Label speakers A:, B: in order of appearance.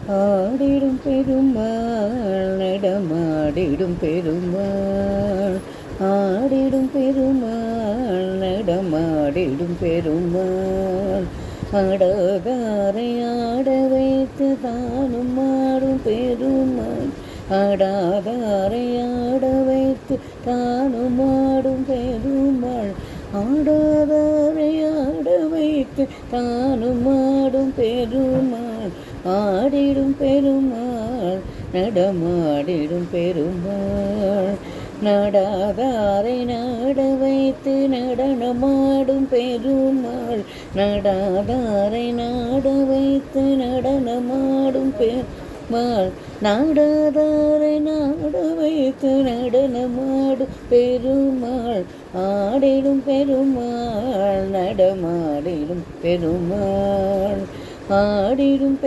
A: ஆடிடும் பெருமாள் நடமாடிடும் பெருமாள் ஆடிடும் பெருமாள் நடமாடிடும் பெருமாள் ஆடாதாரை ஆட வைத்து தானும் ஆடும் பெருமாள் ஆடாதாரை ஆட வைத்து தானும் ஆடும் பெருமாள் ஆடாதாரை ஆட வைத்து தானும் ஆடும் பெருமாள் ஆடிடும் பெருமாள் நடமாடிடும் பெருமாள் நடாதாரை நாட வைத்து நடனமாடும் பெருமாள் நடாதாரை நாட வைத்து நடனமாடும் பெருமாள் நாடாதாரை நாட வைத்து நடனமாடும் பெருமாள் ஆடிடும் பெருமாள் நடமாடிடும் பெருமாள் ஆடிடும்